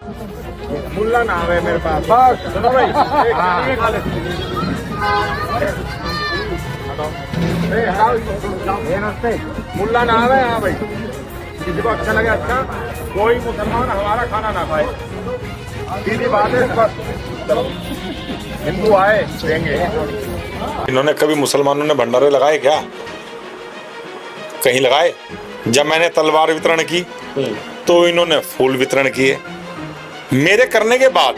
मुल्ला नाम है मेरे पास। बस सुनो भाई, मुल्ला नाम है। हाँ भाई, किसी को अच्छा लगे अच्छा, कोई मुसलमान हमारा खाना ना खाए, सीधी बात है। बस चलो, हिंदू आए देंगे। इन्होंने कभी मुसलमानों ने भंडारे लगाए क्या? कहीं लगाए? जब मैंने तलवार वितरण की तो इन्होंने फूल वितरण किए। मेरे करने के बाद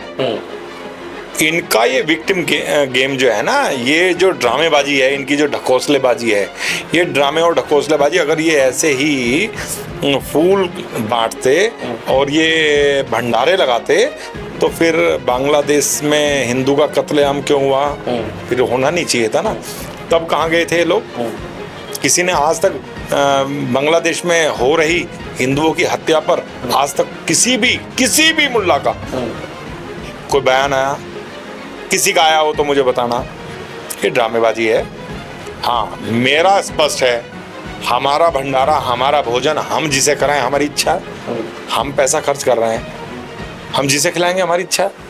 इनका ये विक्टिम गेम जो है ना, ये जो ड्रामेबाजी है, इनकी जो ढकोसलेबाजी है, ये ड्रामे और ढकोसलेबाजी, अगर ये ऐसे ही फूल बांटते और ये भंडारे लगाते तो फिर बांग्लादेश में हिंदू का कत्लेआम क्यों हुआ? फिर होना नहीं चाहिए था ना। तब कहाँ गए थे ये लोग? किसी ने आज तक बांग्लादेश में हो रही हिंदुओं की हत्या पर आज तक किसी भी मुल्ला का कोई बयान आया? किसी का आया हो तो मुझे बताना। ये ड्रामेबाजी है। हाँ, मेरा स्पष्ट है, हमारा भंडारा, हमारा भोजन, हम जिसे कराएं हमारी इच्छा है। हम पैसा खर्च कर रहे हैं, हम जिसे खिलाएंगे हमारी इच्छा है।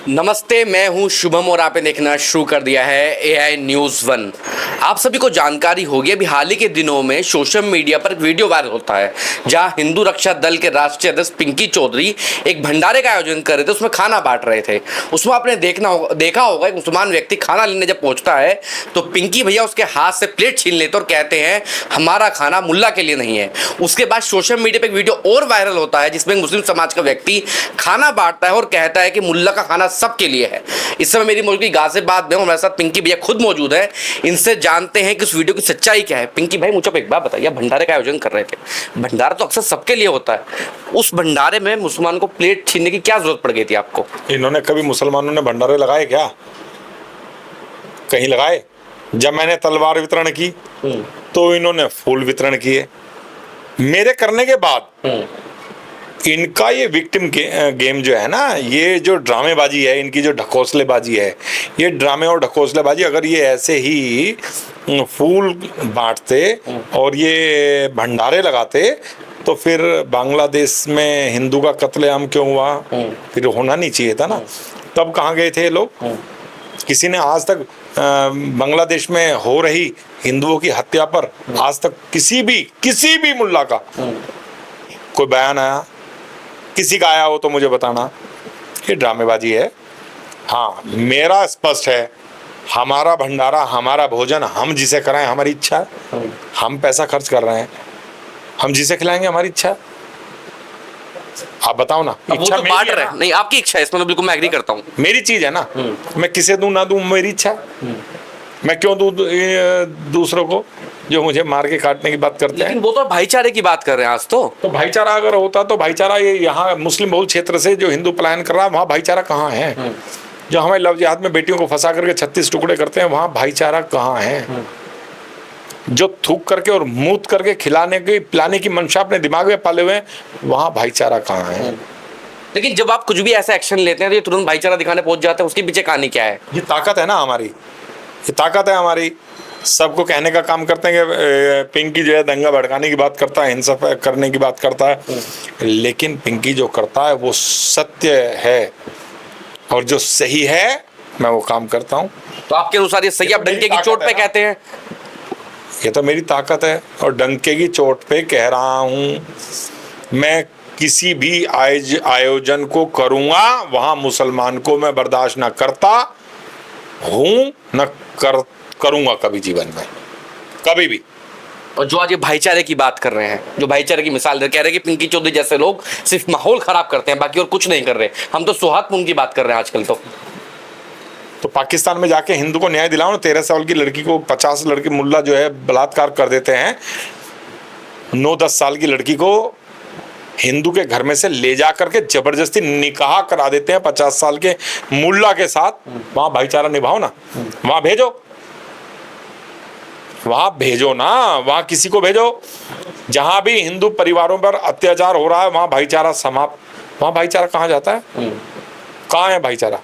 नमस्ते, मैं हूं शुभम और आपने देखना शुरू कर दिया है AI न्यूज़ 1। आप सभी को जानकारी होगी, अभी हाल ही के दिनों में सोशल मीडिया पर एक वीडियो वायरल होता है जहां हिंदू रक्षा दल के राष्ट्रीय अध्यक्ष पिंकी चौधरी एक भंडारे का आयोजन कर रहे थे, उसमें खाना बांट रहे थे। उसमें आपने देखा होगा एक मुसलमान व्यक्ति खाना लेने जब पहुंचता है तो पिंकी भैया उसके हाथ से प्लेट छीन लेते और कहते हैं हमारा खाना मुल्ला के लिए नहीं है। उसके बाद सोशल मीडिया पर एक वीडियो और वायरल होता है जिसमें मुस्लिम समाज का व्यक्ति खाना बांटता है और कहता है कि मुल्ला का खाना सबके लिए है। इस समय मेरी मौजूदगी गाजियाबाद में, हमारे साथ पिंकी भैया खुद मौजूद है। इनसे जानते हैं कि उस वीडियो की सच्चाई क्या है। पिंकी भाई, मुझे एक बात बताइए, भंडारे का आयोजन कर रहे थे, भंडारा तो अक्सर सबके लिए होता है, उस भंडारे में मुसलमान को प्लेट छीनने की क्या जरूरत पड़ गई थी आपको? इन्होंने कभी मुसलमानों ने भंडारे लगाए क्या? कहीं लगाए? जब मैंने तलवार वितरण की तो इन्होंने फूल वितरण किए। मेरे करने के बाद इनका ये विक्टिम गेम जो है ना, ये जो ड्रामेबाजी है, इनकी जो ढकोसलेबाजी है, ये ड्रामे और ढकोसलेबाजी, अगर ये ऐसे ही फूल बांटते और ये भंडारे लगाते तो फिर बांग्लादेश में हिंदू का कत्लेआम क्यों हुआ? फिर होना नहीं चाहिए था ना। तब कहाँ गए थे ये लोग? किसी ने आज तक बांग्लादेश में हो रही हिंदुओं की हत्या पर आज तक किसी भी मुल्ला का कोई बयान आया? किसी का आया हो तो मुझे बताना। ये ड्रामेबाजी है। हाँ, मेरा स्पष्ट है, हमारा भंडारा, हमारा भोजन, हम जिसे कराएं हमारी इच्छा है। हम पैसा खर्च कर रहे हैं, हम जिसे खिलाएंगे हमारी इच्छा है। आप बताओ ना। इच्छा तो बांट रहे हैं, नहीं आपकी इच्छा है, इसमें बिल्कुल मैं एग्री करता हूँ। मेरी चीज है ना, मैं किसे दूं ना दूं मेरी इच्छा है। मैं क्यों दूं दूसरों को जो मुझे मार के काटने की बात करते हैं? लेकिन वो तो भाईचारे की बात कर रहे हैं आज तो भाईचारा अगर होता तो भाईचारा, ये यहाँ मुस्लिम बहुल क्षेत्र से जो हिंदू पलायन कर रहा है वहाँ भाईचारा कहाँ है? जो हमें लव जिहाद में बेटियों को फंसा करके 36 टुकड़े करते हैं वहाँ भाईचारा कहाँ है? जो थूक करके और मूत करके खिलाने की पिलाने की मंशा अपने दिमाग में पाले हुए हैं वहाँ भाईचारा कहाँ है? लेकिन जब आप कुछ भी ऐसा एक्शन लेते हैं तो ये तुरंत भाईचारा दिखाने पहुंच जाते हैं, उसके पीछे कहानी क्या है? ये ताकत है ना हमारी, ये ताकत है हमारी। सबको कहने का काम करते हैं कि पिंकी जो है दंगा भड़काने की बात करता है, हिंसा करने की बात करता है, लेकिन पिंकी जो करता है वो सत्य है और जो सही है मैं वो काम करता हूँ। तो आपके अनुसार ये सही आप डंके की चोट पे कहते हैं? ये तो मेरी ताकत है और डंके की चोट पे कह रहा हूँ। मैं किसी भी आयोजन को करूँगा वहाँ मुसलमान को मैं बर्दाश्त ना करता हूँ, न करूँगा कभी जीवन में, कभी भी। और जो आज ये भाईचारे की बात कर रहे हैं, जो भाईचारे की मिसाल दे कह रहे हैं कि पिंकी चौधरी जैसे लोग सिर्फ माहौल खराब करते हैं, बाकी और कुछ नहीं कर रहे, हम तो सौहार्दपूर्ण की बात कर रहे हैं आजकल। तो पाकिस्तान में जाके हिंदू को न्याय दिलाओ ना। 13 साल की लड़की को 50 लड़के मुल्ला जो है बलात्कार कर देते हैं। 9-10 साल की लड़की को हिंदू के घर में से ले जा करके जबरदस्ती निकाह करा देते हैं 50 साल के मुल्ला के साथ। वहां भाईचारा निभाओ ना, वहां भेजो ना, वहां किसी को भेजो। जहां भी हिंदू परिवारों पर अत्याचार हो रहा है वहां भाईचारा समाप्त। वहां भाईचारा कहाँ जाता है? कहाँ है भाईचारा?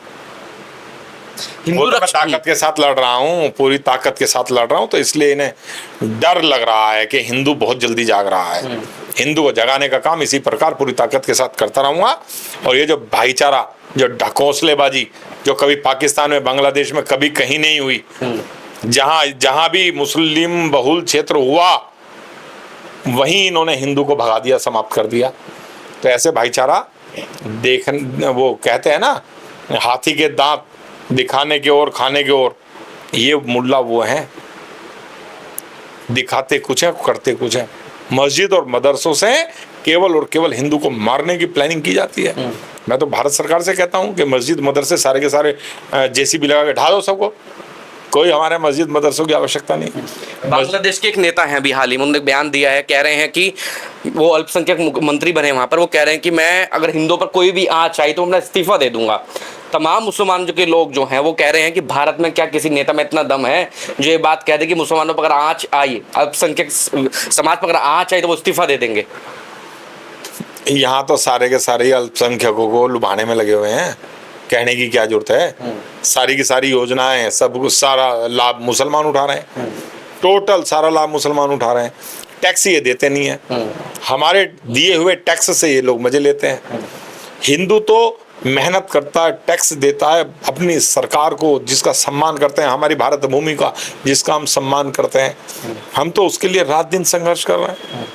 वो तो मैं ताकत के साथ लड़ रहा हूँ, पूरी ताकत के साथ लड़ रहा हूँ, तो इसलिए इन्हें डर लग रहा है कि हिंदू बहुत जल्दी जाग रहा है। हिंदू को जगाने का काम इसी प्रकार पूरी ताकत के साथ करता रहूंगा। और ये जो भाईचारा, जो ढकोसलेबाजी, जो कभी पाकिस्तान में, बांग्लादेश में कभी कहीं नहीं हुई, जहां भी मुस्लिम बहुल क्षेत्र हुआ वहीं इन्होंने हिंदू को भगा दिया, समाप्त कर दिया। तो ऐसे भाईचारा वो कहते हैं ना, हाथी के दांत दिखाने के और खाने के और, ये मुल्ला वो हैं, दिखाते कुछ है करते कुछ है। मस्जिद और मदरसों से केवल और केवल हिंदू को मारने की प्लानिंग की जाती है। मैं तो भारत सरकार से कहता हूं कि मस्जिद मदरसे सारे के सारे जेसीबी लगा के ढा दो सबको, कोई हमारे मस्जिद मदरसों की आवश्यकता नहीं। बांग्लादेश के एक नेता हैं अभी हाल ही में, उन्होंने बयान दिया है, कह रहे हैं कि वो अल्पसंख्यक मंत्री बने वहां पर, वो कह रहे हैं कि मैं अगर हिंदुओं पर कोई भी आँच आई तो मैं इस्तीफा दे दूंगा। तमाम मुसलमान के लोग जो हैं वो कह रहे हैं कि भारत में क्या किसी नेता में इतना दम है जो ये बात कह दे कि मुसलमानों पर अगर आँच आई, अल्पसंख्यक समाज पर अगर आँच आई तो वो इस्तीफा दे देंगे। यहाँ तो सारे के सारे अल्पसंख्यकों को लुभाने में लगे हुए हैं, कहने की क्या जरूरत है। सारी की सारी योजनाएं, सब कुछ, सारा लाभ मुसलमान उठा रहे हैं, टोटल सारा लाभ मुसलमान उठा रहे हैं। टैक्स ये देते नहीं है, हमारे दिए हुए टैक्स से ये लोग मजे लेते हैं। हिंदू तो मेहनत करता है, टैक्स देता है अपनी सरकार को, जिसका सम्मान करते हैं, हमारी भारत भूमि का जिसका हम सम्मान करते हैं, हम तो उसके लिए रात दिन संघर्ष कर रहे हैं।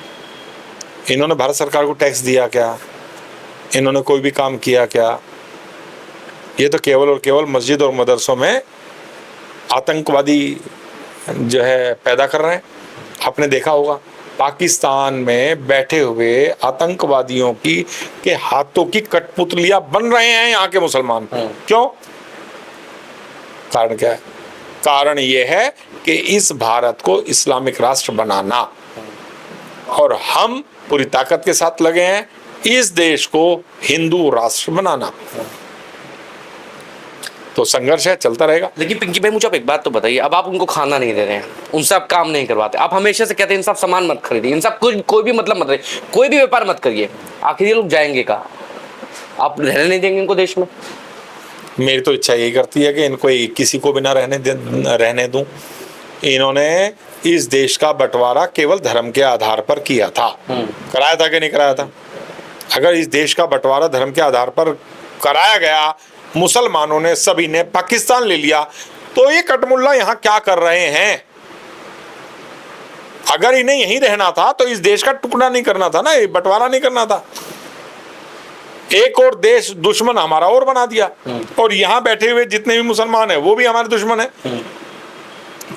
इन्होंने भारत सरकार को टैक्स दिया क्या? इन्होंने कोई भी काम किया क्या? ये तो केवल और केवल मस्जिद और मदरसों में आतंकवादी जो है पैदा कर रहे हैं। आपने देखा होगा पाकिस्तान में बैठे हुए आतंकवादियों के हाथों की कठपुतलियां बन रहे हैं यहाँ के मुसलमान। क्यों? कारण क्या है? कारण ये है कि इस भारत को इस्लामिक राष्ट्र बनाना, और हम पूरी ताकत के साथ लगे हैं इस देश को हिंदू राष्ट्र बनाना। तो संघर्ष है, चलता रहेगा। लेकिन पिंकी भाई मुझे आप एक बात तो बताइए, अब आप उनको खाना नहीं दे रहे हैं, उनसे आप काम नहीं करवाते, आप हमेशा से कहते हैं इनसे आप सामान मत खरीदिए, इनसे आप कोई भी मतलब मत रखिए, कोई भी व्यापार मत करिए, आखिर ये लोग जाएंगे कहाँ? आप रहने नहीं देंगे इनको देश में? मेरी तो इच्छा यही करती है कि इनको किसी को भी ना रहने दूं। इन्होंने इस देश का बंटवारा केवल धर्म के आधार पर किया था। कराया था कि नहीं कराया था? अगर इस देश का बंटवारा धर्म के आधार पर कराया गया, मुसलमानों ने सभी ने पाकिस्तान ले लिया, तो ये कटमुल्ला यहाँ क्या कर रहे हैं? अगर इन्हें यहीं रहना था तो इस देश का टुकड़ा नहीं करना था ना, ये बंटवारा नहीं करना था। एक और देश दुश्मन हमारा और बना दिया, और यहाँ बैठे हुए जितने भी मुसलमान हैं वो भी हमारे दुश्मन हैं।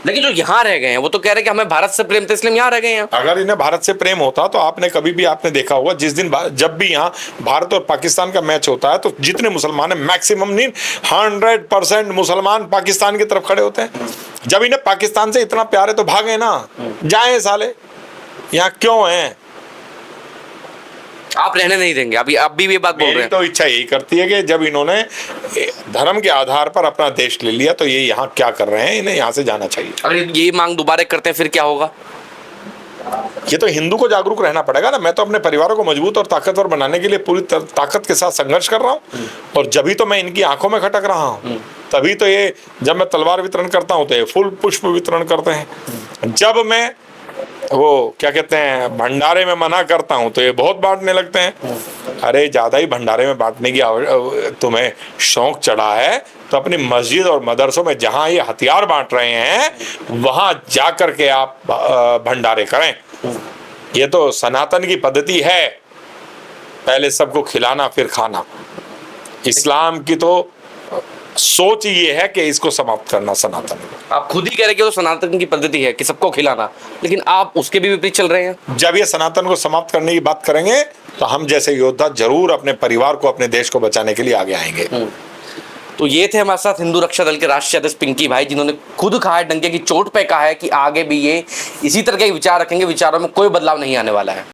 लेकिन जो यहाँ रह गए हैं वो तो कह रहे हैं कि हमें भारत से प्रेम था इसलिए यहाँ रह गए हैं। अगर इन्हें भारत से प्रेम होता तो आपने कभी भी आपने देखा होगा, जिस दिन जब भी यहाँ भारत और पाकिस्तान का मैच होता है तो जितने मुसलमान हैं, मैक्सिमम नहीं 100% मुसलमान पाकिस्तान की तरफ खड़े होते हैं। जब इन्हें पाकिस्तान से इतना प्यार है तो भागे ना, जाए साले, यहाँ क्यों हैं? आप रहने नहीं देंगे, अभी ये बात बोल रहे हैं। तो इच्छा यही करती है कि जब इन्होंने धर्म के आधार पर अपना देश ले लिया तो ये यहाँ क्या कर रहे हैं, इन्हें यहाँ से जाना चाहिए। अगर ये मांग दोबारा करते हैं फिर क्या होगा? ये तो हिंदू को जागरूक रहना पड़ेगा ना। मैं तो अपने परिवारों को मजबूत और ताकतवर बनाने के लिए पूरी ताकत के साथ संघर्ष कर रहा हूँ, और जब भी तो मैं इनकी आंखों में खटक रहा हूँ, तभी तो ये, जब मैं तलवार वितरण करता हूँ तो ये फूल पुष्प वितरण करते हैं, जब मैं वो क्या कहते हैं भंडारे में मना करता हूं तो ये बहुत बांटने लगते हैं। अरे ज्यादा ही भंडारे में बांटने की तुम्हें शौक चढ़ा है तो अपनी मस्जिद और मदरसों में जहां ये हथियार बांट रहे हैं वहां जाकर के आप भंडारे करें। ये तो सनातन की पद्धति है, पहले सबको खिलाना फिर खाना। इस्लाम की तो सोच ये है कि इसको समाप्त करना सनातन। आप खुद ही कह रहे कि तो सनातन की पद्धति है कि सबको खिलाना, लेकिन आप उसके भी विपरीत चल रहे हैं। जब ये सनातन को समाप्त करने की बात करेंगे तो हम जैसे योद्धा जरूर अपने परिवार को, अपने देश को बचाने के लिए आगे आएंगे। तो ये थे हमारे साथ हिंदू रक्षा दल के राष्ट्रीय अध्यक्ष पिंकी भाई, जिन्होंने खुद कहा है, डंके की चोट पे कहा है कि आगे भी ये इसी तरह के विचार रखेंगे, विचारों में कोई बदलाव नहीं आने वाला है।